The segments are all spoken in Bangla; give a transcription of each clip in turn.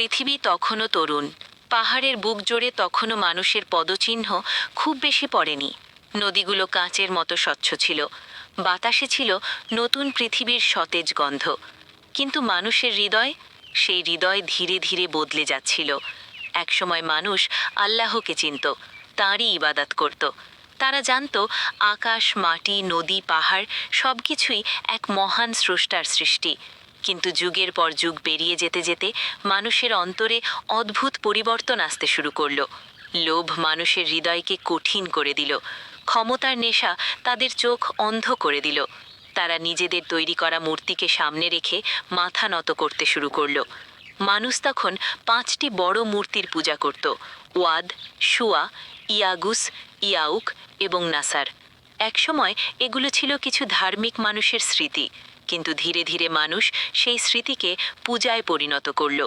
পৃথিবী তখনও তরুণ। পাহাড়ের বুক জুড়ে তখনও মানুষের পদচিহ্ন খুব বেশি পড়েনি। নদীগুলো কাঁচের মতো স্বচ্ছ ছিল। বাতাসে ছিল নতুন পৃথিবীর সতেজ গন্ধ। কিন্তু মানুষের হৃদয়, সেই হৃদয় ধীরে ধীরে বদলে যাচ্ছিল। একসময় মানুষ আল্লাহকে চিনত, তাঁরই ইবাদত করত। তারা জানত আকাশ, মাটি, নদী, পাহাড় সবকিছুই এক মহান স্রষ্টার সৃষ্টি। কিন্তু যুগের পর যুগ পেরিয়ে যেতে যেতে মানুষের অন্তরে অদ্ভুত পরিবর্তন আসতে শুরু করল। লোভ মানুষের হৃদয়কে কঠিন করে দিল। ক্ষমতার নেশা তাদের চোখ অন্ধ করে দিল। তারা নিজেদের তৈরি করা মূর্তিকে সামনে রেখে মাথা নত করতে শুরু করল। মানুষ তখন 5টি বড় মূর্তির পূজা করত: ওয়াদ, শুয়া, ইয়াগুস, ইয়াউক এবং নাসার। একসময় এগুলো ছিল কিছু ধার্মিক মানুষের স্মৃতি, কিন্তু ধীরে ধীরে মানুষ সেই স্মৃতিকে পূজায় পরিণত করল।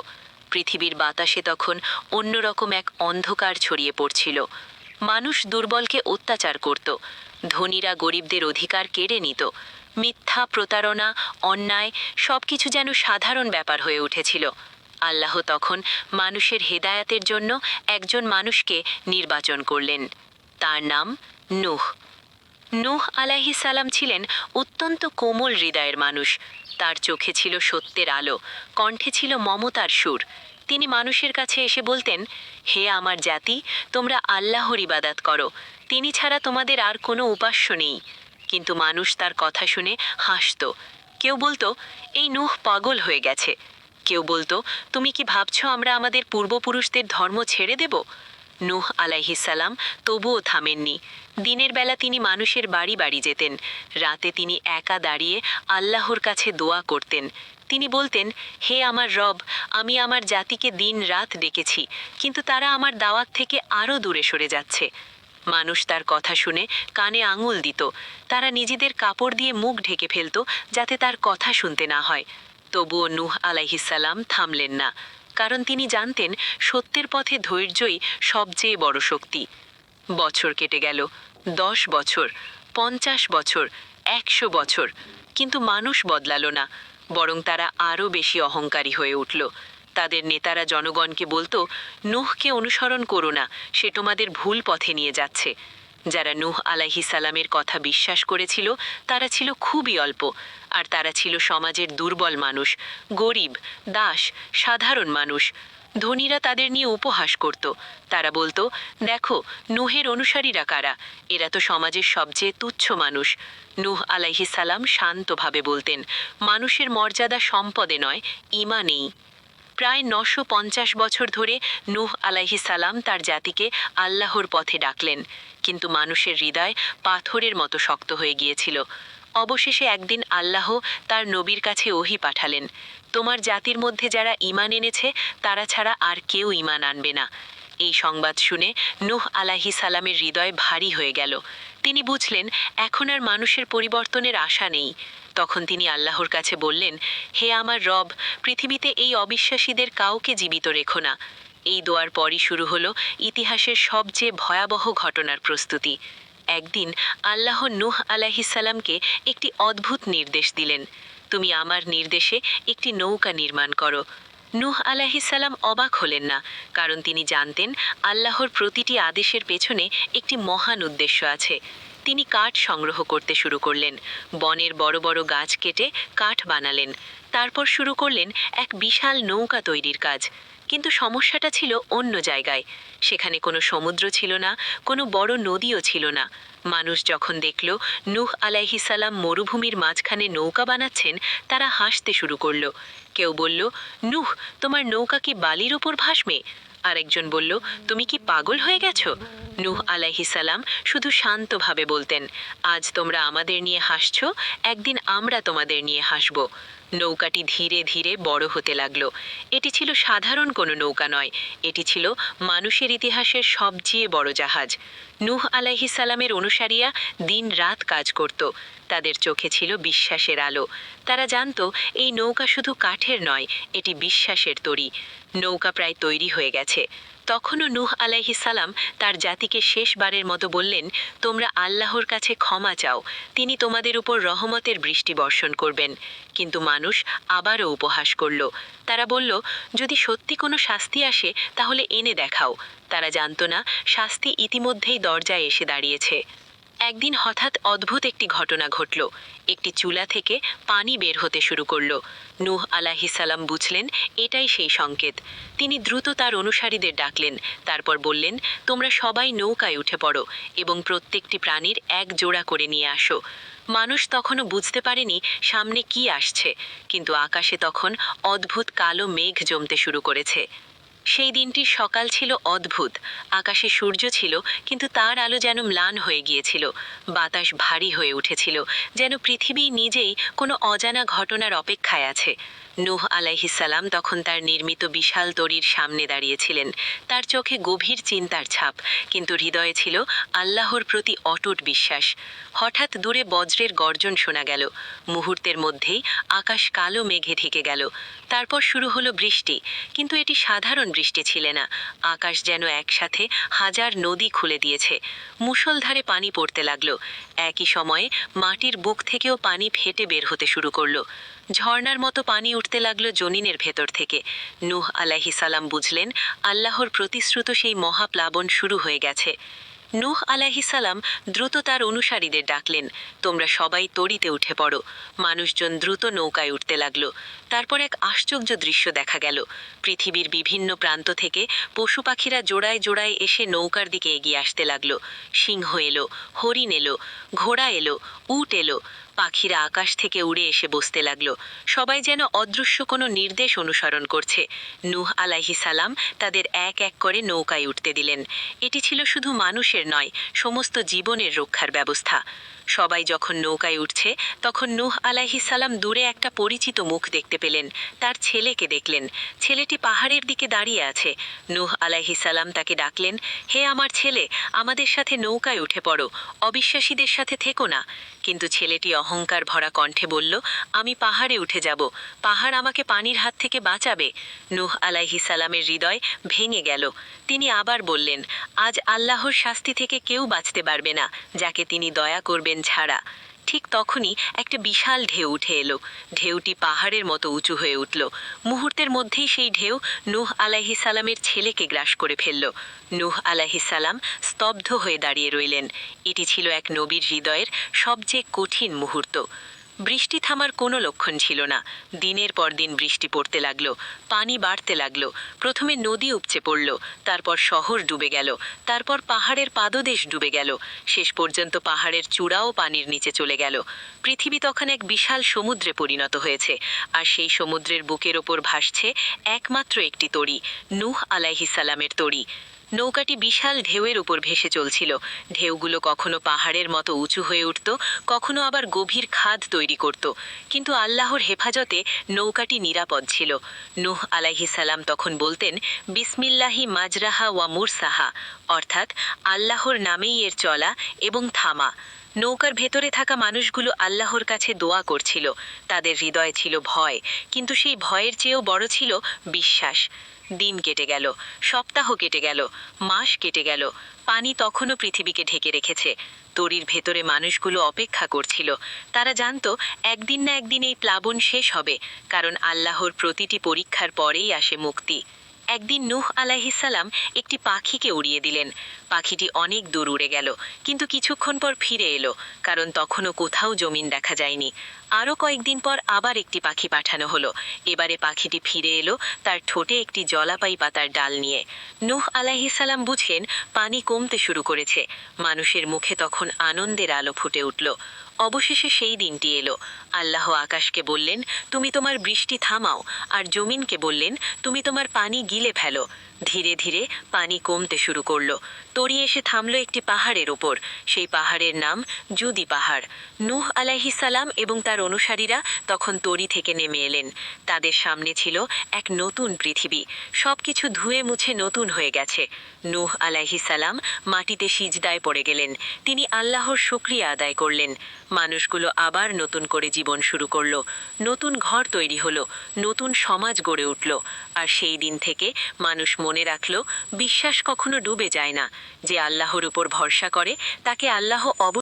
পৃথিবীর বাতাসে তখন অন্যরকম এক অন্ধকার ছড়িয়ে পড়ছিল। মানুষ দুর্বলকে অত্যাচার করত, ধনীরা গরিবদের অধিকার কেড়ে নিত। মিথ্যা, প্রতারণা, অন্যায় সবকিছু যেন সাধারণ ব্যাপার হয়ে উঠেছিল। আল্লাহ তখন মানুষের হেদায়াতের জন্য একজন মানুষকে নির্বাচন করলেন। তার নাম নূহ। নূহ আলাইহিস সালাম ছিলেন অত্যন্ত কোমল হৃদয়ের মানুষ। তার চোখে ছিল সত্যের আলো, কণ্ঠে ছিল মমতার সুর। তিনি মানুষের কাছে এসে বলতেন, হে আমার জাতি, তোমরা আল্লাহর ইবাদত করো, তিনি ছাড়া তোমাদের আর কোনো উপাস্য নেই। কিন্তু মানুষ তার কথা শুনে হাসত। কেউ বলতো, এই নূহ পাগল হয়ে গেছে। কেউ বলতো, তুমি কি ভাবছো আমরা আমাদের পূর্বপুরুষদের ধর্ম ছেড়ে দেব? নূহ আলাইহিস সালাম তবুও থামেননি। দিনের বেলা তিনি মানুষের বাড়ি বাড়ি যেতেন। রাতে তিনি একা দাঁড়িয়ে আল্লাহর কাছে দোয়া করতেন। তিনি বলতেন, হে আমার রব, আমি আমার জাতিকে দিন রাত ডেকেছি, কিন্তু তারা আমার দাওয়াত থেকে আরও দূরে সরে যাচ্ছে। মানুষ তার কথা শুনে কানে আঙুল দিত। তারা নিজেদের কাপড় দিয়ে মুখ ঢেকে ফেলত যাতে তার কথা শুনতে না হয়। তবুও নূহ আলাইহিস সালাম থামলেন না, কারণ তিনি জানতেন সত্যের পথে ধৈর্যই সবচেয়ে বড় শক্তি। বছর কেটে গেল, 10 বছর, 50 বছর, 100 বছর, কিন্তু মানুষ বদলালো না, বরং তারা আরও বেশি অহংকারী হয়ে উঠল। তাদের নেতারা জনগণকে বলতো, নূহকে অনুসরণ করো না, সে তোমাদের ভুল পথে নিয়ে যাচ্ছে। যারা নূহ আলাইহিস সালামের কথা বিশ্বাস করেছিল তারা ছিল খুবই অল্প, আর তারা ছিল সমাজের দুর্বল মানুষ, গরিব, দাস, সাধারণ মানুষ। ধনীরা তাদের নিয়ে উপহাস করত। তারা বলতো, দেখো নূহের অনুসারীরা কারা, এরা তো সমাজের সবচেয়ে তুচ্ছ মানুষ। নূহ আলাইহিস সালাম শান্তভাবে বলতেন, মানুষের মর্যাদা সম্পদে নয়, ঈমানেই। প্রায় 950 বছর ধরে নূহ আলাইহিস সালাম তার জাতিকে আল্লাহর পথে ডাকলেন, কিন্তু মানুষের হৃদয় পাথরের মতো শক্ত হয়ে গিয়েছিল। অবশেষে একদিন আল্লাহ তার নবীর কাছে ওহী পাঠালেন, তোমার জাতির মধ্যে যারা ঈমান এনেছে তারা ছাড়া আর কেউ ঈমান আনবে না। এই সংবাদ শুনে নূহ আলাইহিস সালামের হৃদয় ভারী হয়ে গেল। তিনি বুঝলেন এখন আর মানুষের পরিবর্তনের আশা নেই। তখন তিনি আল্লাহর কাছে বললেন, হে আমার রব, পৃথিবীতে এই অবিশ্বাসীদের কাউকে জীবিত রেখো না। এই দোয়ার পরই শুরু হলো ইতিহাসের সবচেয়ে ভয়াবহ ঘটনার প্রস্তুতি। একদিন আল্লাহ নূহ আলাইহিস সালামকে একটি অদ্ভুত নির্দেশ দিলেন, তুমি আমার নির্দেশে একটি নৌকা নির্মাণ করো। নূহ আলাইহিস সালাম অবাক হলেন না, কারণ তিনি জানতেন আল্লাহর প্রতিটি আদেশের পেছনে একটি মহান উদ্দেশ্য আছে। তিনি কাঠ সংগ্রহ করতে শুরু করলেন, বনের বড় বড় গাছ কেটে কাঠ বানালেন। তারপর শুরু করলেন এক বিশাল নৌকা তৈরির কাজ। কিন্তু সমস্যাটা ছিল অন্য জায়গায়। সেখানে কোনো সমুদ্র ছিল না, কোনো বড় নদীও ছিল না। মানুষ যখন দেখল নূহ আলাইহিস সালাম মরুভূমির মাঝখানে নৌকা বানাচ্ছেন, তারা হাসতে শুরু করল। কেউ বলল, নূহ, তোমার নৌকা কি বালির ওপর ভাসবে? আরেকজন বলল, তুমি কি পাগল হয়ে গেছো? নূহ আলাইহিস সালাম শুধু শান্তভাবে বলতেন, আজ তোমরা আমাদের নিয়ে হাসছো, একদিন আমরা তোমাদের নিয়ে হাসব। নৌকাটি ধীরে ধীরে বড় হতে লাগলো। এটি ছিল সাধারণ কোনো নৌকা নয়, এটি ছিল মানুষের ইতিহাসের সবচেয়ে বড় জাহাজ। নূহ আলাইহিস সালামের অনুসারীরা দিন রাত কাজ করত। তাদের চোখে ছিল বিশ্বাসের আলো। তারা জানত এই নৌকা শুধু কাঠের নয়, এটি বিশ্বাসের তরী। নৌকা প্রায় তৈরি হয়ে গেছে। তখনও নূহ আলাইহিস সালাম তার জাতিকে শেষবারের মতো বললেন, তোমরা আল্লাহর কাছে ক্ষমা চাও, তিনি তোমাদের উপর রহমতের বৃষ্টি বর্ষণ করবেন। কিন্তু মানুষ আবারও উপহাস করল। তারা বলল, যদি সত্যি কোনো শাস্তি আসে তাহলে এনে দেখাও। তারা জানত না শাস্তি ইতিমধ্যেই দরজায় এসে দাঁড়িয়েছে। একদিন হঠাৎ অদ্ভুত একটি ঘটনা ঘটল। একটি চুলা থেকে পানি বের হতে শুরু করল। নূহ আলাইহিস সালাম বুঝলেন এটাই সেই সংকেত। তিনি দ্রুত তার অনুসারীদের ডাকলেন। তারপর বললেন, তোমরা সবাই নৌকায় উঠে পড়ো এবং প্রত্যেকটি প্রাণীর এক জোড়া করে নিয়ে আসো। মানুষ তখনও বুঝতে পারেনি সামনে কি আসছে, কিন্তু আকাশে তখন অদ্ভুত কালো মেঘ জমতে শুরু করেছে। সেই দিনটির সকাল ছিল অদ্ভুত। আকাশে সূর্য ছিল, কিন্তু তার আলো যেন ম্লান হয়ে গিয়েছিল। বাতাস ভারী হয়ে উঠেছিল, যেন পৃথিবী নিজেই কোনো অজানা ঘটনার অপেক্ষায় আছে। নূহ আলাইহিস সালাম তখন তার নির্মিত বিশাল তরীর সামনে দাঁড়িয়েছিলেন। তার চোখে গভীর চিন্তার ছাপ, কিন্তু হৃদয়ে ছিল আল্লাহর প্রতি অটুট বিশ্বাস। হঠাৎ দূরে বজ্রের গর্জন শোনা গেল। মুহূর্তের মধ্যেই আকাশ কালো মেঘে ঢেকে গেল। তারপর শুরু হলো বৃষ্টি, কিন্তু এটি সাধারণ বৃষ্টি ছিল না। আকাশ যেন একসাথে হাজার নদী খুলে দিয়েছে। মুষলধারে পানি পড়তে লাগলো। একই সময়ে মাটির বুক থেকেও পানি ফেটে বের হতে শুরু করলো। ঝর্ণার মতো পানি উঠতে লাগলো জমিনের ভেতর থেকে। নূহ আলাইহিস সালাম বুঝলেন আল্লাহর প্রতিশ্রুত সেই মহাপ্লাবন শুরু হয়ে গেছে। নূহ আলাইহিস সালাম দ্রুত তার অনুসারীদের ডাকলেন, তোমরা সবাই তরীতে উঠে পড়ো। মানুষজন দ্রুত নৌকায় উঠতে লাগলো। তারপর এক আশ্চর্য দৃশ্য দেখা গেল। পৃথিবীর বিভিন্ন প্রান্ত থেকে পশু পাখিরা জোড়ায় জোড়ায় এসে নৌকার দিকে এগিয়ে আসতে লাগলো। সিংহ এলো, হরিণ এলো, ঘোড়া এলো, উট এলো। পাখিরা আকাশ থেকে উড়ে এসে বসতে লাগলো। সবাই যেন অদৃশ্য কোনো নির্দেশ অনুসরণ করছে। নূহ আলাইহিস সালাম তাদের এক এক করে নৌকায় উঠতে দিলেন। এটি ছিল শুধু মানুষের নয়, সমস্ত জীবনের রক্ষার ব্যবস্থা। সবাই যখন নৌকায় উঠছে, তখন নূহ আলাইহিস সালাম দূরে একটা পরিচিত মুখ দেখতে পেলেন। তার ছেলেকে দেখলেন। ছেলেটি পাহাড়ের দিকে দাঁড়িয়ে আছে। নূহ আলাইহিস সালাম তাকে ডাকলেন, হে আমার ছেলে, আমাদের সাথে নৌকায় উঠে পড়ো, অবিশ্বাসীদের সাথে থেকো না। কিন্তু ছেলেটি অহংকার ভরা কণ্ঠে বলল, আমি পাহাড়ে উঠে যাব, পাহাড় আমাকে পানির হাত থেকে বাঁচাবে। নূহ আলাইহিস সালামের হৃদয় ভেঙে গেল। তিনি আবার বললেন, আজ আল্লাহর শাস্তি থেকে কেউ বাঁচতে পারবে না, যাকে তিনি দয়া করবেন ছাড়া। ঠিক তখনই একটা বিশাল ঢেউ উঠে এলো। ঢেউটি পাহাড়ের মতো উঁচু হয়ে উঠল। মুহূর্তের মধ্যেই সেই ঢেউ নূহ আলাইহিস সালামের ছেলেকে গ্রাস করে ফেলল। নূহ আলাইহিস সালাম স্তব্ধ হয়ে দাঁড়িয়ে রইলেন। এটি ছিল এক নবীর হৃদয়ের সবচেয়ে কঠিন মুহূর্ত। বৃষ্টি থামার কোনো লক্ষণ ছিল না। দিনের পর দিন বৃষ্টি পড়তে লাগলো। পানি বাড়তে লাগলো। প্রথমে নদী উপচে পড়ল, তারপর শহর ডুবে গেল, তারপর পাহাড়ের পাদদেশ ডুবে গেল, শেষ পর্যন্ত পাহাড়ের চূড়াও পানির নিচে চলে গেল। পৃথিবী তখন এক বিশাল সমুদ্রে পরিণত হয়েছে, আর সেই সমুদ্রের বুকের ওপর ভাসছে একমাত্র একটি তরী, নূহ আলাইহিস সালামের তরী। নৌকাটি বিশাল ঢেউয়ের উপর ভেসে চলছিল। ঢেউগুলো কখনো পাহাড়ের মতো উঁচু হয়ে উঠত, কখনো আবার গভীর খাদ তৈরি করত, কিন্তু আল্লাহর হেফাজতে নৌকাটি নিরাপদ ছিল। নূহ আলাইহিস সালাম তখন বলতেন, বিসমিল্লাহি মাজরাহা ওয়া মুরসাহা, অর্থাৎ আল্লাহর নামেই এর চলা এবং থামা। নৌকার ভেতরে থাকা মানুষগুলো আল্লাহর কাছে দোয়া করছিল। তাদের হৃদয়ে ছিল ভয়, কিন্তু সেই ভয়ের চেয়েও বড় ছিল বিশ্বাস। দিন কেটে গেল, সপ্তাহ কেটে গেল, মাস কেটে গেল। পানি তখনও পৃথিবীকে ঢেকে রেখেছে। তরীর ভেতরে মানুষগুলো অপেক্ষা করছিল। তারা জানত একদিন না একদিন এই প্লাবন শেষ হবে, কারণ আল্লাহর প্রতিটি পরীক্ষার পরেই আসে মুক্তি। একদিন নূহ আলাইহিস সালাম একটি পাখিকে উড়িয়ে দিলেন। পাখিটি অনেক দূর উড়ে গেল, কিন্তু কিছুক্ষণ পর ফিরে এলো, কারণ তখনও কোথাও জমিন দেখা যায়নি। আরও কয়েকদিন পর আবার একটি পাখি পাঠানো হলো। এবারে পাখিটি ফিরে এলো, তার ঠোঁটে একটি জলাপাই পাতার ডাল নিয়ে। নূহ আলাইহিস সালাম বুঝলেন পানি কমতে শুরু করেছে। মানুষের মুখে তখন আনন্দের আলো ফুটে উঠল। অবশেষে সেই দিনটি এলো। আল্লাহ আকাশকে বললেন, তুমি তোমার বৃষ্টি থামাও, আর জমিনকে বললেন, তুমি তোমার পানি গিলে ফেলো। ধীরে ধীরে পানি কমতে শুরু করলো। তরী এসে থামলো একটি পাহাড়ের ওপর। সেই পাহাড়ের নাম জুদি পাহাড়। নূহ আলাইহিস সালাম এবং তার অনুসারীরা তখন তরী থেকে নেমে এলেন। তাদের সামনে ছিল এক নতুন পৃথিবী। সবকিছু ধুয়ে মুছে নতুন হয়ে গেছে। নূহ আলাইহিস সালাম মাটিতে সিজদায় পড়ে গেলেন। তিনি আল্লাহর শুকরিয়া আদায় করলেন। মানুষগুলো আবার নতুন করে জীবন শুরু করলো, নতুন ঘর তৈরি হলো, নতুন সমাজ গড়ে উঠল। আর সেই দিন থেকে মানুষ মনে রাখল, বিশ্বাস কখনো ডুবে যায় না। যে আল্লাহর উপর ভরসা করে তাকে আল্লাহ